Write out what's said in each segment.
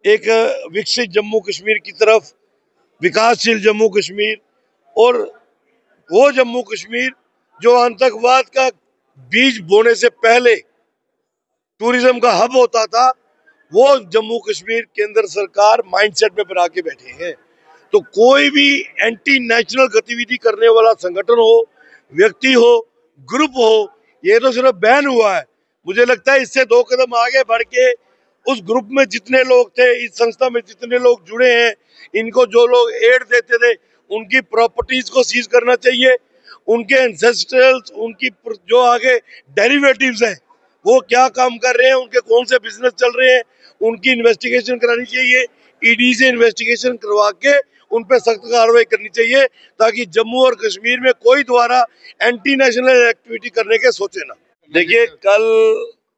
एक विकसित जम्मू कश्मीर की तरफ, विकासशील जम्मू कश्मीर, और वो जम्मू कश्मीर जो आतंकवाद का बीज बोने से पहले टूरिज्म का हब होता था, वो जम्मू कश्मीर केंद्र सरकार माइंडसेट में बना के बैठे हैं। तो कोई भी एंटी नेशनल गतिविधि करने वाला संगठन हो, व्यक्ति हो, ग्रुप हो, ये तो सिर्फ बैन हुआ है। मुझे लगता है इससे 2 कदम आगे बढ़ के उस ग्रुप में जितने लोग थे, इस संस्था में जितने लोग जुड़े हैं, इनको जो लोग एड देते थे, उनकी प्रॉपर्टीज को सीज करना चाहिए। उनके एंसेस्ट्रल्स, उनकी जो आगे डेरिवेटिव्स हैं, वो क्या काम कर रहे हैं, उनके कौन से बिजनेस चल रहे हैं, उनकी इन्वेस्टिगेशन करानी चाहिए। ईडी से इन्वेस्टिगेशन करवा के उन पे सख्त कार्रवाई करनी चाहिए, ताकि जम्मू और कश्मीर में कोई द्वारा एंटी नेशनल एक्टिविटी करने के सोचे ना। देखिए, कल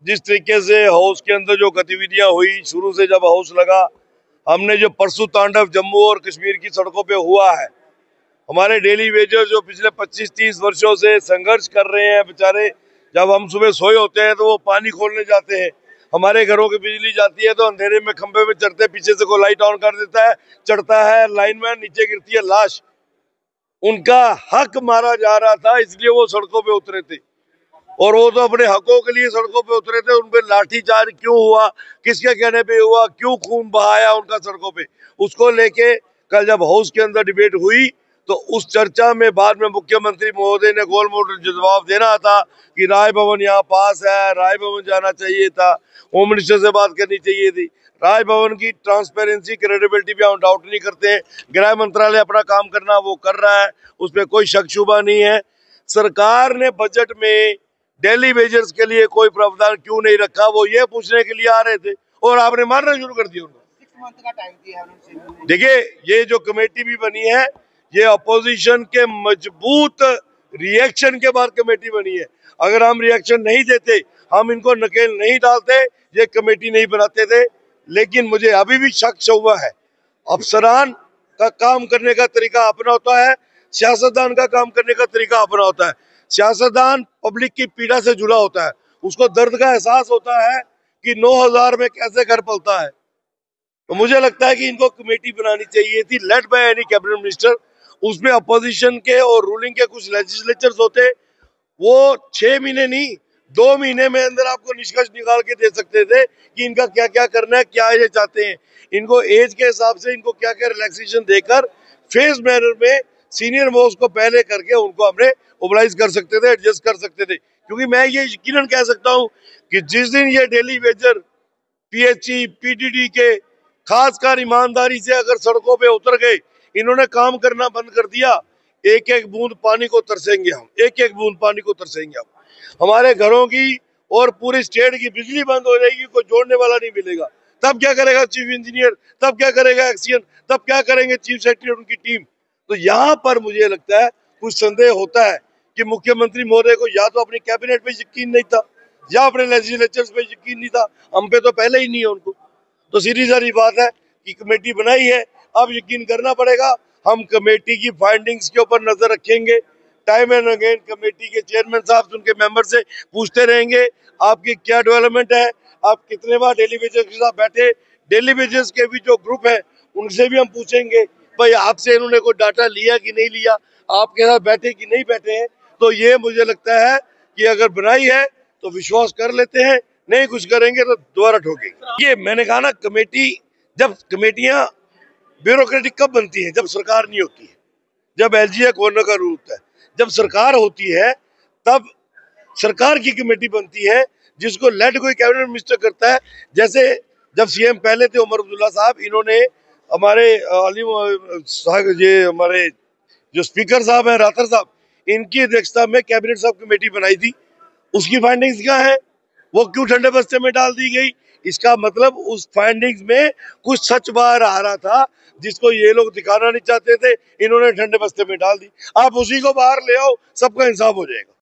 जिस तरीके से हाउस के अंदर जो गतिविधियां हुई, शुरू से जब हाउस लगा, हमने जो परसू तांडव जम्मू और कश्मीर की सड़कों पे हुआ है, हमारे डेली वेजर्स जो पिछले 25-30 वर्षों से संघर्ष कर रहे हैं बेचारे, जब हम सुबह सोए होते हैं तो वो पानी खोलने जाते हैं, हमारे घरों की बिजली जाती है तो अंधेरे में खंभे में चढ़ते, पीछे से कोई लाइट ऑन कर देता है, चढ़ता है, लाइनमैन नीचे गिरती है लाश। उनका हक मारा जा रहा था, इसलिए वो सड़कों पे उतरे थे, और वो तो अपने हकों के लिए सड़कों पे उतरे थे। उन पे लाठीचार्ज क्यों हुआ, किसके कहने पे हुआ, क्यों खून बहाया उनका सड़कों पे, उसको लेके कल जब हाउस के अंदर डिबेट हुई तो उस चर्चा में बाद में मुख्यमंत्री महोदय ने गोल मोल जवाब देना था कि राय भवन यहाँ पास है, राय भवन जाना चाहिए था, होम मिनिस्टर से बात करनी चाहिए थी। राय भवन की ट्रांसपेरेंसी, क्रेडिबिलिटी भी हम डाउट नहीं करते हैं। गृह मंत्रालय अपना काम करना वो कर रहा है, उस पर कोई शक शुबा नहीं है। सरकार ने बजट में डेली वेजर्स के लिए कोई प्रावधान क्यों नहीं रखा, वो ये पूछने के लिए आ रहे थे, और आपने मारना शुरू कर दिया उनको। 6 मंथ का टाइम दिया है उन्होंने। देखिए, ये जो कमेटी भी बनी है, ये अपोजिशन के मजबूत रिएक्शन के बाद कमेटी बनी है। अगर हम रिएक्शन नहीं देते, हम इनको नकेल नहीं डालते, ये कमेटी नहीं बनाते थे। लेकिन मुझे अभी भी शक हुआ है, अफसरान का काम करने का तरीका अपना होता है, सियासतदान का काम करने का तरीका अपना होता है। सियासतदान पब्लिक की पीड़ा से जुड़ा होता है, उसको दर्द का एहसास होता है कि 9,000 में कैसे घर पलता है। तो मुझे लगता है कि इनको कमेटी बनानी चाहिए थी, led by any cabinet minister. उसमें अपोजिशन के और रूलिंग के कुछ लेजिस्लेचर्स होते, वो 6 महीने नहीं, 2 महीने में अंदर आपको निष्कर्ष निकाल के दे सकते थे कि इनका क्या क्या करना है, क्या ये चाहते हैं। इनको एज के हिसाब से इनको क्या क्या रिलैक्सेशन देकर फेज मैनर में सीनियर मोस्ट को पहले करके उनको हमने ओबलाइज कर सकते थे, एडजस्ट कर सकते थे। क्योंकि मैं ये यकीनन कह सकता हूँ कि जिस दिन ये डेली वेजर, पीएचई, पीटीडी के खासकर ईमानदारी से अगर सड़कों पे उतर गए, इन्होंने काम करना बंद कर दिया, एक एक बूंद पानी को तरसेंगे हम, एक एक बूंद पानी को तरसेंगे हम। हमारे घरों की और पूरी स्टेट की बिजली बंद हो जाएगी, कोई जोड़ने वाला नहीं मिलेगा। तब क्या करेगा चीफ इंजीनियर, तब क्या करेगा एक्सीएन, तब क्या करेंगे चीफ सेक्रेटरी और उनकी टीम। तो यहाँ पर मुझे लगता है कुछ संदेह होता है कि मुख्यमंत्री महोदय को या तो अपनी कैबिनेट पे यकीन नहीं था, या अपने लेजिस्लेचर्स पे यकीन नहीं था। हम पे तो पहले ही नहीं है उनको। तो सीधी सारी बात है कि कमेटी बनाई है, अब यकीन करना पड़ेगा। हम कमेटी की फाइंडिंग्स के ऊपर नजर रखेंगे, टाइम एंड अगेन कमेटी के चेयरमैन साहब उनके मेंबर से पूछते रहेंगे आपकी क्या डेवलपमेंट है, आप कितने बार डेली वेजर्स के साथ बैठे। डेली वेजर्स के भी जो ग्रुप है उनसे भी हम पूछेंगे भाई आपसे इन्होंने कोई डाटा लिया कि नहीं लिया, आपके साथ बैठे कि नहीं बैठे हैं। तो ये मुझे लगता है कि अगर बनाई है तो विश्वास कर लेते हैं, नहीं कुछ करेंगे तो दोबारा ठोकेंगे। ये मैंने कहा ना, कमेटी, जब कमेटियां ब्यूरोक्रेटिक कब बनती है, जब सरकार नहीं होती है, जब एलजीए गवर्नर का रूल होता है। जब सरकार होती है तब सरकार की कमेटी बनती है, जिसको लेड कोई कैबिनेट मिनिस्टर करता है। जैसे जब सीएम पहले थे उमर अब्दुल्ला साहब, इन्होंने हमारे ये हमारे जो स्पीकर साहब है राठौर साहब, इनकी अध्यक्षता में कैबिनेट सब कमेटी बनाई थी। उसकी फाइंडिंग्स क्या है, वो क्यों ठंडे बस्ते में डाल दी गई? इसका मतलब उस फाइंडिंग्स में कुछ सच बाहर आ रहा था, जिसको ये लोग दिखाना नहीं चाहते थे, इन्होंने ठंडे बस्ते में डाल दी। आप उसी को बाहर ले आओ, सबका इंसाफ हो जाएगा।